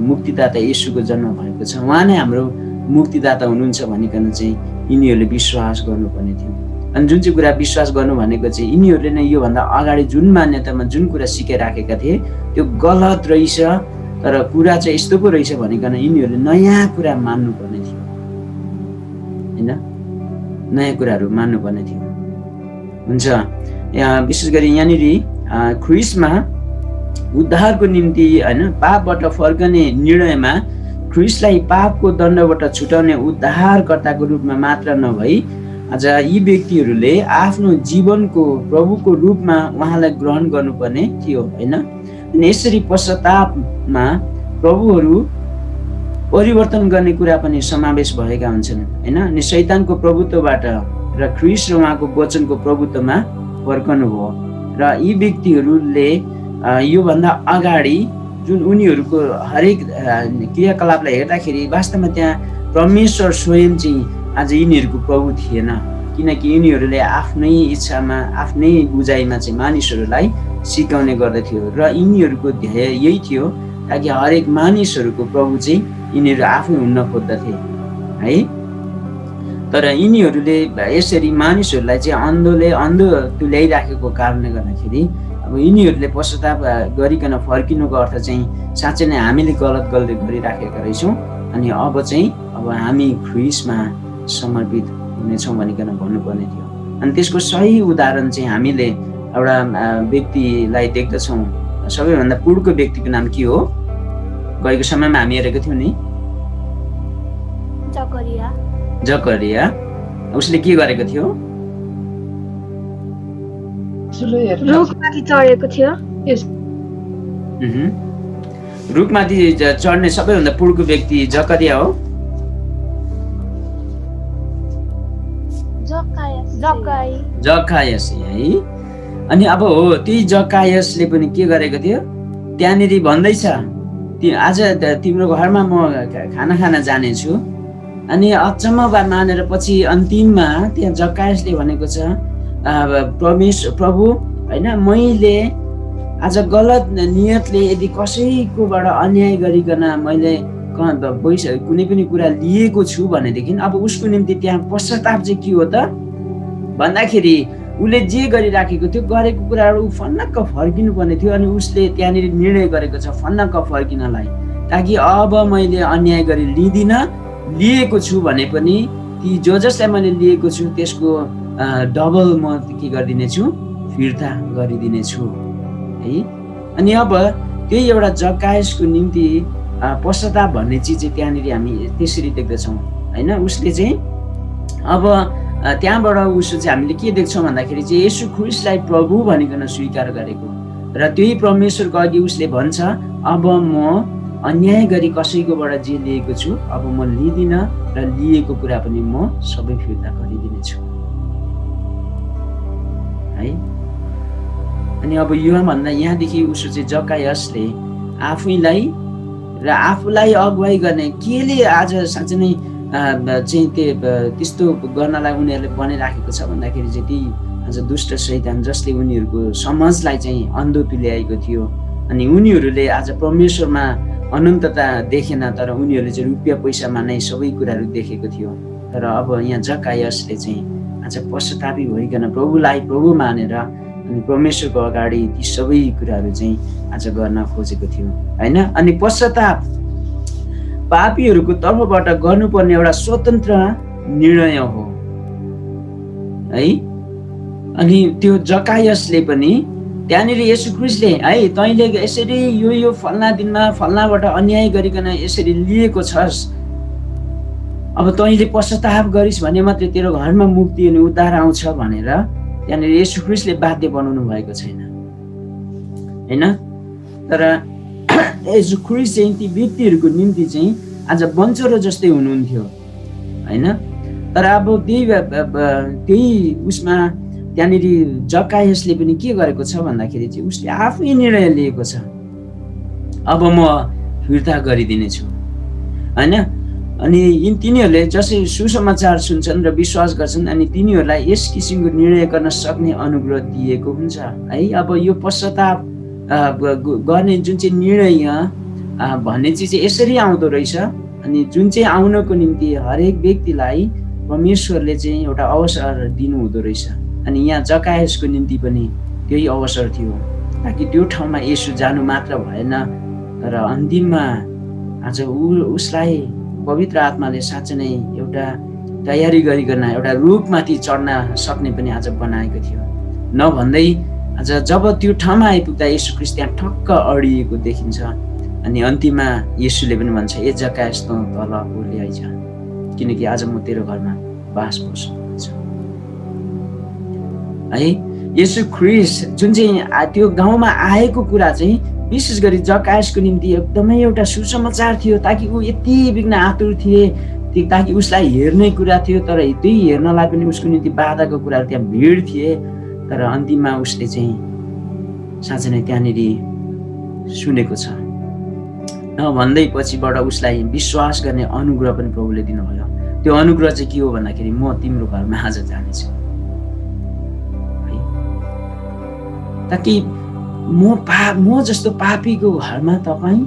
मुक्तिदाता येशूको जन्म भएको छ, उहाँ नै हाम्रो मुक्तिदाता हुनुहुन्छ भनिकन चाहिँ यिनीहरूले विश्वास गर्नुपर्ने थियो। अनि जुन चाहिँ कुरा विश्वास गर्नु भनेको चाहिँ यिनीहरूले नै योभन्दा अगाडि जुन मान्यतामा जुन कुरा सिकाइराखेका थिए त्यो गलत रहेछ, तर कुरा चाहिँ यस्तो पो रहेछ भनिकन यिनीहरूले नयाँ कुरा मान्नुपर्ने थियो होइन, नयाँ कुराहरू मान्नुपर्ने थियो। हुन्छ, यहाँ विशेष गरी यहाँनिर ख्रिस्टमा उद्धारको निम्ति होइन पापबाट फर्कने निर्णयमा ख्रिस्टलाई पापको दण्डबाट छुटाउने उद्धारकर्ताको रूपमा मात्र नभई आज यी व्यक्तिहरूले आफ्नो जीवनको प्रभुको रूपमा उहाँलाई ग्रहण गर्नुपर्ने थियो होइन। अनि यसरी पश्चातापमा प्रभुहरू परिवर्तन गर्ने कुरा पनि समावेश भएका हुन्छन् होइन। अनि शैतानको प्रभुत्वबाट र ख्रिस्ट र उहाँको वचनको प्रभुत्वमा फर्कनु हो। र यी व्यक्तिहरूले योभन्दा अगाडि जुन उनीहरूको हरेक क्रियाकलापलाई हेर्दाखेरि वास्तवमा त्यहाँ परमेश्वर स्वयं चाहिँ आज यिनीहरूको प्रभु थिएन, किनकि यिनीहरूले आफ्नै इच्छामा आफ्नै बुझाइमा चाहिँ मानिसहरूलाई सिकाउने गर्दथ्यो र यिनीहरूको ध्येय यही थियो ताकि हरेक मानिसहरूको प्रभु चाहिँ यिनीहरू आफै हुन खोज्दथे है। तर यिनीहरूले यसरी मानिसहरूलाई चाहिँ अन्धो तुल्याइराखेको कारणले गर्दाखेरि अब यिनीहरूले पश्चाताप गरिकन फर्किनुको अर्थ चाहिँ साँच्चै नै हामीले गलत गरिराखेका रहेछौँ, अनि अब चाहिँ अब हामी ख्रिस्टमा समर्पित हुनेछौँ भनिकन भन्नुपर्ने थियो। अनि त्यसको सही उदाहरण चाहिँ हामीले एउटा व्यक्तिलाई देख्दछौँ। सबैभन्दा पूर्वको व्यक्तिको नाम के हो? गएको समयमा हामी हेरेको थियौँ नि, जकरिया। उसले के गरेको थियो? रुखमाथि चढेको थियो। रुखमाथि चढ्ने सबैभन्दा पूर्वको व्यक्ति जकरिया हो। जकायस है। अनि अब हो त्यही जकायसले पनि के गरेको थियो? त्यहाँनिर भन्दैछ आज तिम्रो घरमा म खाना खान जानेछु। अनि अचम्म मानेर पछि अन्तिममा त्यहाँ जकायसले भनेको छ प्रभु होइन, मैले आज गलत नियतले यदि कसैकोबाट अन्याय गरिकन मैले कुनै पनि कुरा लिएको छु भनेदेखि अब उसको निम्ति त्यहाँ पश्चाताप चाहिँ के हो त भन्दाखेरि उसले जे गरिराखेको थियो गरेको कुराहरू फन्नक्क फर्किनु पर्ने थियो। अनि उसले त्यहाँनिर निर्णय गरेको छ फन्नक्क फर्किनलाई, ताकि अब मैले अन्याय गरी लिएको छु भने पनि ती जसलाई मैले लिएको छु त्यसको डबल म के गरिदिनेछु, फिर्ता गरिदिनेछु है। अनि अब त्यही एउटा जकायसको निम्ति पश्चाताप भन्ने चिज चाहिँ त्यहाँनिर हामी त्यसरी देख्दछौँ होइन। उसले चाहिँ अब त्यहाँबाट उसो चाहिँ हामीले के देख्छौँ भन्दाखेरि चाहिँ येशू ख्रिस्टलाई प्रभु भनिकन स्वीकार गरेको र त्यही परमेश्वरको अघि उसले भन्छ अब म अन्याय गरी कसैकोबाट जे लिएको छु अब म लिदिनँ र लिएको कुरा पनि म सबै फिर्ता गरिदिनेछु है। अनि अब यो भन्दा यहाँदेखि उसो चाहिँ जकायसले आफूलाई अगुवाई गर्ने केले आज साँच्चै नै चाहिँ त्यस्तो गर्नलाई उनीहरूले बनाइराखेको छ भन्दाखेरि चाहिँ त्यही आज दुष्ट शैतान जसले उनीहरूको समाजलाई चाहिँ अन्धो तुल्याएको थियो। अनि उनीहरूले आज परमेश्वरमा अनन्तता देखेन, तर उनीहरूले चाहिँ रुपियाँ पैसामा नै सबै कुराहरू देखेको थियो। तर अब यहाँ जकायसले चाहिँ आज पश्चातापी भइकन प्रभुलाई प्रभु मानेर अनि परमेश्वरको अगाडि ती सबै कुराहरू चाहिँ आज गर्न खोजेको थियो होइन। अनि पश्चाताप पापीहरूको तर्फबाट गर्नुपर्ने एउटा स्वतन्त्र निर्णय हो है। अनि त्यो जकायसले पनि त्यहाँनिर येशू ख्रिस्टले है तैँले यसरी यो फल्ना दिनमा फल्नाबाट अन्याय गरिकन यसरी लिएको छस्, अब तैँले पश्चाताप गरिस् भने मात्रै तेरो घरमा मुक्ति अनि उद्धार आउँछ भनेर त्यहाँनिर येशू ख्रिस्टले बाध्य बनाउनु भएको छैन होइन। तर यसो ख्रिस्ट चाहिँ ती व्यक्तिहरूको निम्ति चाहिँ आज बन्चरो जस्तै हुनुहुन्थ्यो होइन। तर अब त्यही उसमा त्यहाँनिर जकायसले पनि के गरेको छ भन्दाखेरि चाहिँ उसले आफै निर्णय लिएको छ, अब म फिर्ता गरिदिनेछु होइन। अनि तिनीहरूले जसै सुसमाचार सुन्छन् र विश्वास गर्छन् अनि तिनीहरूलाई यस किसिमको निर्णय गर्न सक्ने अनुग्रह दिएको हुन्छ है। अब यो पश्चाताप गर्ने जुन चाहिँ निर्णय भन्ने चिज चाहिँ यसरी आउँदो रहेछ। अनि जुन चाहिँ आउनको निम्ति हरेक व्यक्तिलाई परमेश्वरले चाहिँ एउटा अवसर दिनुहुँदो रहेछ। अनि यहाँ जकायसको निम्ति पनि त्यही अवसर थियो, ताकि त्यो ठाउँमा येशू जानु मात्र भएन, तर अन्तिममा आज उसलाई पवित्र आत्माले साँच्चै नै एउटा तयारी गरिकन एउटा रूपमाथि चढ्न सक्ने पनि आज बनाएको थियो। नभन्दै आज जब त्यो ठाउँमा आइपुग्दा येशू ख्रिस्ट त्यहाँ ठक्क अडिएको देखिन्छ। अनि अन्तिममा येशूले पनि भन्छ, ए जकायस त तल ओर्लिआइज, किनकि आज म तेरो घरमा बास बस्छु है। येशू ख्रिस्ट जुन चाहिँ त्यो गाउँमा आएको कुरा चाहिँ विशेष गरी जकायसको निम्ति एकदमै एउटा सुसमाचार थियो, ताकि ऊ यति बिघ्न आतुर थिए, ताकि उसलाई हेर्ने कुरा थियो। तर त्यही हेर्नलाई पनि उसको निम्ति बाधाको कुराहरू त्यहाँ भिड थिए। तर अन्तिममा उसले चाहिँ साँच्चै नै त्यहाँनिर सुनेको छ। नभन्दै पछिबाट उसलाई विश्वास गर्ने अनुग्रह पनि प्रभुले दिनुभयो। त्यो अनुग्रह चाहिँ के हो भन्दाखेरि म तिम्रो घरमा आज जानेछु है, ताकि म जस्तो पापीको घरमा तपाईँ,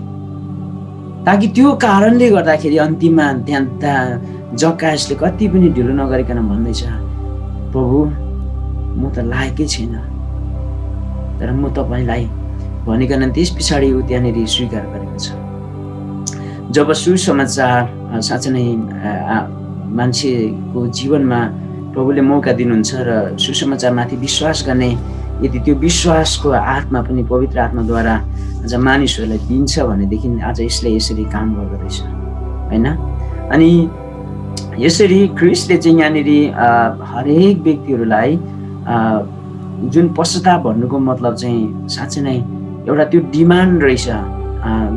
ताकि त्यो कारणले गर्दाखेरि अन्तिममा त्यहाँ जकायसले कति पनि ढिलो नगरिकन भन्दैछ, प्रभु म त लायकै छैन, तर म तपाईँलाई भनिकन त्यस पछाडि ऊ त्यहाँनिर स्वीकार गरेको छ। जब सुसमाचार साँच्चै नै मान्छेको जीवनमा प्रभुले मौका दिनुहुन्छ र सुसमाचारमाथि विश्वास गर्ने, यदि त्यो विश्वासको आत्मा पनि पवित्र आत्माद्वारा आज मानिसहरूलाई दिन्छ भनेदेखि आज यसले यसरी काम गर्दो रहेछ होइन। अनि यसरी ख्रिस्टले चाहिँ यहाँनिर हरेक व्यक्तिहरूलाई जुन पश्चाताप भन्नुको मतलब चाहिँ साँच्चै नै एउटा त्यो डिमान्ड रहेछ,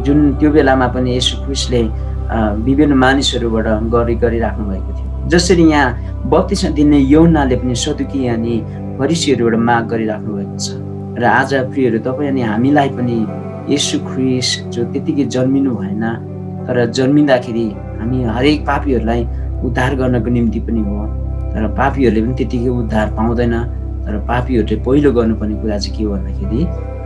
जुन त्यो बेलामा पनि येशू ख्रिस्टले विभिन्न मानिसहरूबाट गरिराख्नु भएको थियो। जसरी यहाँ बत्तिसमा दिने यूहन्नाले पनि सदुकी अनि फरिसीहरूबाट माग गरिराख्नु भएको छ। र आज प्रियहरू, तपाईँ अनि हामीलाई पनि येशू ख्रिस्ट जो त्यतिकै जन्मिनु भएन, तर जन्मिँदाखेरि हामी हरेक पापीहरूलाई उद्धार गर्नको निम्ति पनि हो, तर पापीहरूले पनि त्यतिकै उद्धार पाउँदैन। तर पापीहरूले पहिलो गर्नुपर्ने कुरा चाहिँ के हो भन्दाखेरि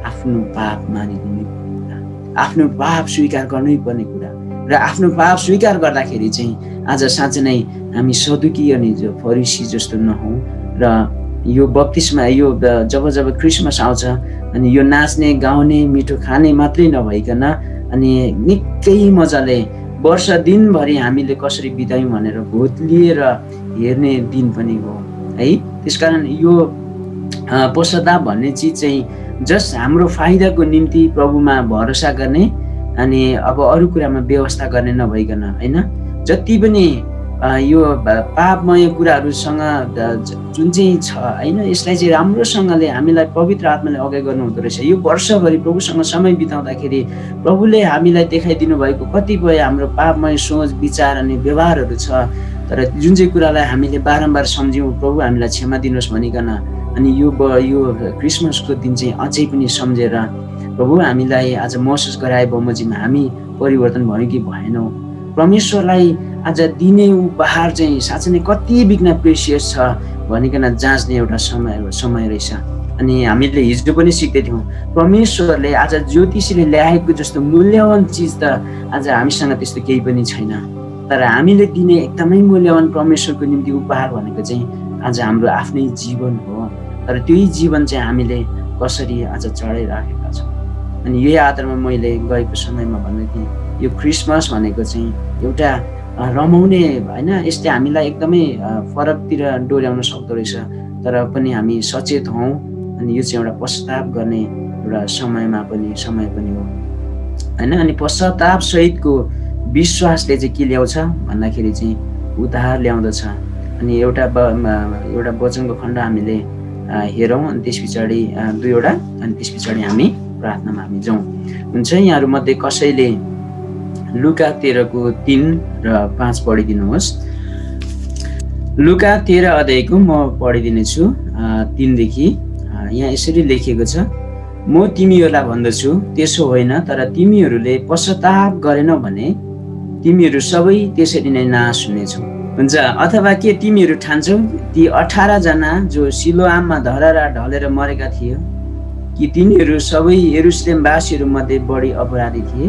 आफ्नो पाप मानिदिने कुरा, आफ्नो पाप स्वीकार गर्नै पर्ने कुरा। र आफ्नो पाप स्वीकार गर्दाखेरि चाहिँ आज साँच्चै नै हामी सदुकी अनि जो फरिसी जस्तो नहौँ। र यो बत्तिसमा यो जब क्रिसमस आउँछ अनि यो नाच्ने गाउने मिठो खाने मात्रै नभइकन अनि निकै मजाले वर्ष दिनभरि हामीले कसरी बितायौँ भनेर भोट लिएर हेर्ने दिन पनि हो है। त्यसकारण यो पश्चाताप भन्ने चिज चाहिँ जस्ट हाम्रो फाइदाको निम्ति प्रभुमा भरोसा गर्ने अनि अब अरू कुरामा व्यवस्था गर्ने नभइकन होइन, जति पनि यो पापमय कुराहरूसँग जुन चाहिँ छ होइन, यसलाई चाहिँ राम्रोसँगले हामीलाई पवित्र आत्माले अगाडि गर्नु हुँदो रहेछ। यो वर्षभरि प्रभुसँग समय बिताउँदाखेरि प्रभुले हामीलाई देखाइदिनु भएको कतिपय हाम्रो पापमय सोच विचार अनि व्यवहारहरू छ, तर जुन चाहिँ कुरालाई हामीले बारम्बार सम्झ्यौँ प्रभु हामीलाई क्षमा दिनुहोस् भनिकन, अनि यो क्रिसमसको दिन चाहिँ अझै पनि सम्झेर प्रभु हामीलाई आज महसुस गराए बमोजिममा हामी परिवर्तन भयो कि भएनौँ। परमेश्वरलाई आज दिने उपहार चाहिँ साँच्चै नै कति बिघ्न प्रेसियस छ भनिकन जाँच्ने एउटा समय रहेछ। अनि हामीले हिजो पनि सिक्दै थियौँ, परमेश्वरले आज ज्योतिषीले ल्याएको जस्तो मूल्यवान चिज त आज हामीसँग त्यस्तो केही पनि छैन, तर हामीले दिने एकदमै मूल्यवान परमेश्वरको निम्ति उपहार भनेको चाहिँ आज हाम्रो आफ्नै जीवन हो। तर त्यही जीवन चाहिँ हामीले कसरी आज चढाइराखेका छौँ। अनि यही आधारमा मैले गएको समयमा भन्दै थिएँ, यो क्रिसमस भनेको चाहिँ एउटा रमाउने होइन, यसले हामीलाई एकदमै फरकतिर डोर्याउन सक्दो रहेछ, तर पनि हामी सचेत हौँ। अनि यो चाहिँ एउटा पश्चाताप गर्ने एउटा समय पनि हो होइन। अनि पश्चाताप सहितको विश्वासले चाहिँ के ल्याउँछ भन्दाखेरि चाहिँ उद्धार ल्याउँदछ। अनि एउटा वचनको खण्ड हामीले हेरौँ, अनि त्यस पछाडि दुईवटा, अनि त्यस पछाडि हामी प्रार्थनामा हामी जाउँ। हुन्छ, यहाँहरूमध्ये कसैले लुका 13:3 र 5 पढिदिनुहोस्। लुका 13 अध्यायको म पढिदिनेछु 3 देखि। यहाँ यसरी लेखिएको छ, म तिमीहरूलाई भन्दछु त्यसो होइन, तर तिमीहरूले पश्चाताप गरेनौ भने तिमीहरू सबै त्यसरी नै नाश हुनेछौ। हुन्छ, अथवा के तिमीहरू ठान्छौ ती 18 जना जो सिलोआममा धरारा ढलेर मरेका थिए कि तिनीहरू सबै यरुशलेमवासीहरू मध्ये बढी अपराधी थिए?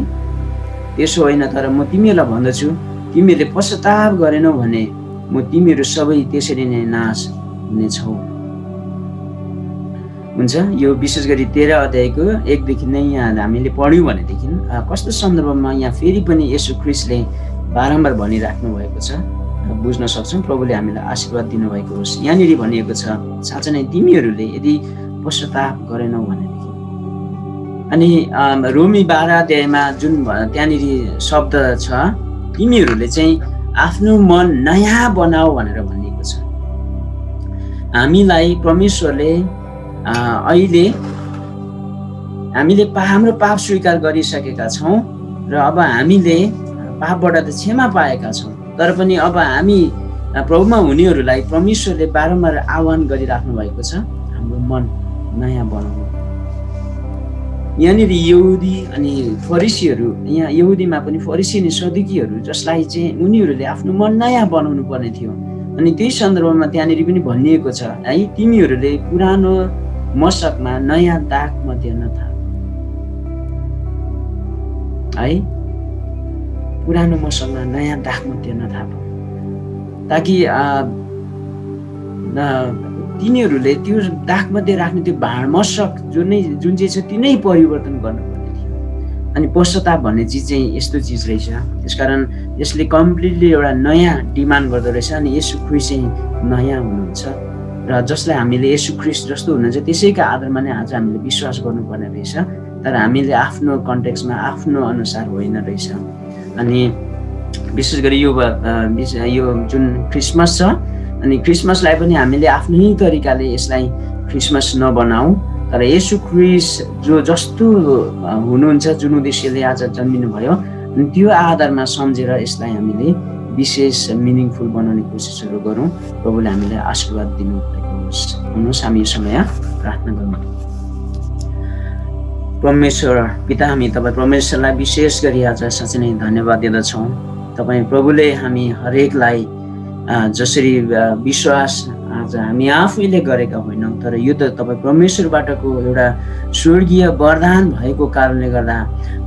त्यसो होइन, तर म तिमीहरूलाई भन्दछु तिमीहरूले पश्चाताप गरेनौ भने म तिमीहरू सबै त्यसरी नै नाश हुनेछौ। हुन्छ, यो विशेष गरी 13 अध्यायको 1 देखि नै यहाँ हामीले पढ्यौँ भनेदेखि कस्तो सन्दर्भमा यहाँ फेरि पनि येशू ख्रीष्टले बारम्बार भनिराख्नु भएको छ बुझ्न सक्छौँ। प्रभुले हामीलाई आशीर्वाद दिनुभएको होस्। यहाँनिर भनिएको छ, साँच्चै नै तिमीहरूले यदि पश्चाताप गरेनौ भनेदेखि। अनि रोमी 12 अध्यायमा जुन त्यहाँनिर शब्द छ, तिमीहरूले चाहिँ आफ्नो मन नयाँ बनाऊ भनेर भनिएको छ। हामीलाई परमेश्वरले अहिले हामीले हाम्रो पाप स्वीकार गरिसकेका छौँ र अब हामीले पापबाट त क्षमा पाएका छौँ, तर पनि अब हामी प्रभुमा हुनेहरूलाई परमेश्वरले बारम्बार आह्वान गरिराख्नु भएको छ, हाम्रो मन नयाँ बनाउनु। यहाँनिर यहुदी अनि फरिसीहरू, यहाँ यहुदीमा पनि फरिसी अनि सदुकीहरू जसलाई चाहिँ उनीहरूले आफ्नो मन नयाँ बनाउनु पर्ने थियो। अनि त्यही सन्दर्भमा त्यहाँनिर पनि भनिएको छ है, तिमीहरूले पुरानो मशकमा नयाँ दाग मध्ये नथाप है, पुरानो मशकमा नयाँ दाग मध्ये नथाप, ताकि तिनीहरूले त्यो दाग मध्ये राख्ने त्यो भाँड मशक जुन चाहिँ छ ती नै परिवर्तन गर्नुपर्ने थियो। अनि पश्चाताप भन्ने चिज चाहिँ यस्तो चिज रहेछ, त्यसकारण यसले कम्प्लिटली एउटा नयाँ डिमान्ड गर्दो रहेछ। अनि येशू ख्रीष्ट चाहिँ नयाँ हुनुहुन्छ र जसलाई हामीले येशू ख्रीष्ट जस्तो हुनुहुन्छ त्यसैका आधारमा नै आज हामीले विश्वास गर्नुपर्ने रहेछ, तर हामीले आफ्नो कन्टेक्स्टमा आफ्नो अनुसार होइन रहेछ। अनि विशेष गरी यो जुन क्रिसमस छ, अनि क्रिसमसलाई पनि हामीले आफ्नै तरिकाले यसलाई क्रिसमस नबनाऊ, तर येशू ख्रीष्ट जस्तो हुनुहुन्छ, जुन उद्देश्यले आज जन्मिनु भयो, अनि त्यो आधारमा सम्झेर यसलाई हामीले विशेष मिनिङफुल बनाउने कोसिसहरू गरौँ। प्रभुले हामीलाई आशीर्वाद दिनुभएको होस्। हुनुहोस्, हामी यो समय प्रार्थना गरौँ। परमेश्वर पिता, हामी तपाईँ परमेश्वरलाई विशेष गरी आज साँच्चै नै धन्यवाद दिँदछौँ। तपाईँ प्रभुले हामी हरेकलाई जसरी विश्वास आज हामी आफैले गरेका होइनौँ, तर यो त तपाईँ परमेश्वरबाटको एउटा स्वर्गीय वरदान भएको कारणले गर्दा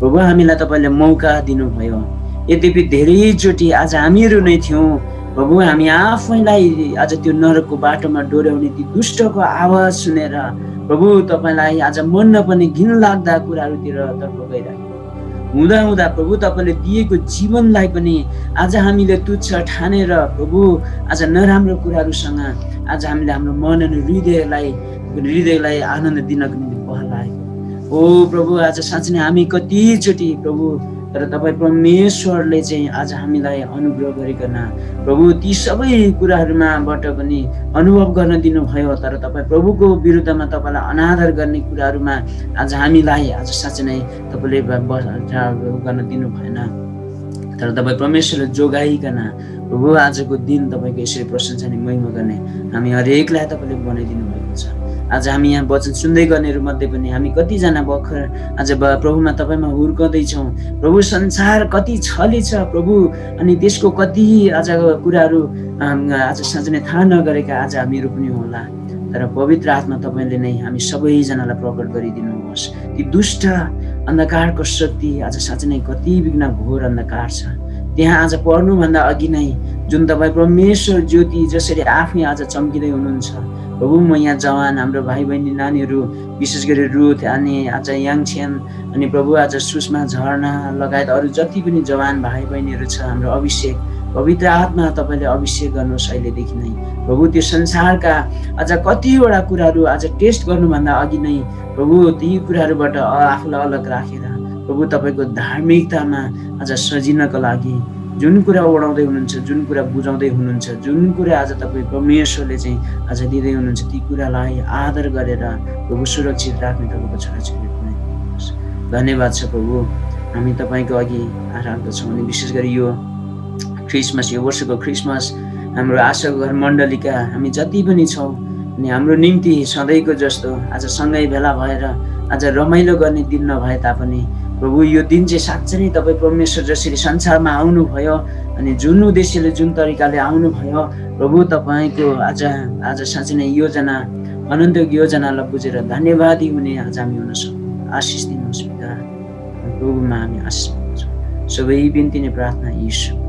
प्रभु हामीलाई तपाईँले मौका दिनुभयो। यद्यपि धेरैचोटि आज हामीहरू नै थियौँ प्रभु, हामी आफैलाई आज त्यो नरकको बाटोमा डोर्याउने ती दुष्टको आवाज सुनेर प्रभु तपाईँलाई आज मन नपर्ने घिनलाग्दा कुराहरूतिर तर्फ गइरहेको हुँदा हुँदा प्रभु तपाईँले दिएको जीवनलाई पनि आज हामीले तुच्छ ठानेर प्रभु आज नराम्रो कुराहरूसँग आज हामीले हाम्रो मन अनि हृदयलाई आनन्द दिनको निम्ति बहलाएको। ओ प्रभु, आज साँच्चै नै हामी कतिचोटि प्रभु, तर तपाईँ परमेश्वरले चाहिँ आज हामीलाई अनुग्रह गरिकन प्रभु ती सबै कुराहरूमाबाट पनि अनुभव गर्न दिनुभयो, तर तपाईँ प्रभुको विरुद्धमा तपाईँलाई अनादर गर्ने कुराहरूमा आज हामीलाई आज साँच्चै नै तपाईँले गर्न दिनु भएन, तर तपाईँ परमेश्वरले जोगाइकन प्रभु आजको दिन तपाईँको यसरी प्रशंसा अनि महिमा गर्ने हामी हरेकलाई तपाईँले बनाइदिनु भएको छ। आज हामी यहाँ वचन सुन्दै गर्नेहरू मध्ये पनि हामी कतिजना भर्खर आज प्रभुमा तपाईँमा हुर्काउँदैछौँ। प्रभु, संसार कति छली छ प्रभु, अनि त्यसको कति आज कुराहरू आज साँच्चै नै थाहा नगरेका आज हामीहरू पनि होला, तर पवित्र आत्मा तपाईँले नै हामी सबैजनालाई प्रकट गरिदिनुहोस्। ती दुष्ट अन्धकारको शक्ति आज साँच्चै नै कति विघ्न घोर अन्धकार छ, त्यहाँ आज पढ्नुभन्दा अघि नै जुन तपाईँ परमेश्वर ज्योति जसरी आफै आज चम्किँदै हुनुहुन्छ प्रभु, म यहाँ जवान हाम्रो भाइ बहिनी नानीहरू विशेष गरी रुथ अनि आज याङछेन अनि प्रभु आज सुषमा झरना लगायत अरू जति पनि जवान भाइ बहिनीहरू छ, हाम्रो अभिषेक पवित्र आत्मा तपाईँले अभिषेक गर्नुहोस् अहिलेदेखि नै प्रभु। त्यो संसारका आज कतिवटा कुराहरू आज टेस्ट गर्नुभन्दा अघि नै प्रभु ती कुराहरूबाट आफूलाई अलग राखेर प्रभु तपाईँको धार्मिकतामा आज सजिनको लागि जुन कुरा ओढाउँदै हुनुहुन्छ, जुन कुरा बुझाउँदै हुनुहुन्छ, जुन कुरा आज तपाईँ परमेश्वरले चाहिँ आज दिँदै हुनुहुन्छ, ती कुरालाई आदर गरेर प्रभु सुरक्षित राख्ने तपाईँको छोराछोरीहरू बनाइदिनुहोस्। धन्यवाद छ प्रभु। हामी तपाईँको अघि राख्दछौँ अनि विशेष गरी यो क्रिसमस, यो वर्षको क्रिसमस हाम्रो आशाको घर मण्डलीका हामी जति पनि छौँ अनि हाम्रो निम्ति सधैँको जस्तो आज सँगै भेला भएर आज रमाइलो गर्ने दिन नभए तापनि प्रभु यो दिन चाहिँ साँच्चै नै तपाईँ परमेश्वर जसरी संसारमा आउनुभयो अनि जुन उद्देश्यले जुन तरिकाले आउनुभयो प्रभु तपाईँको आज साँच्चै नै योजना अनन्त योजनालाई बुझेर धन्यवादी हुने आज हामी हुन सक्छौँ। आशिष दिनुहोस् पिता, प्रभुमा हामी आशिष माग्छौँ। सबै बिन्ती नै प्रार्थना येशू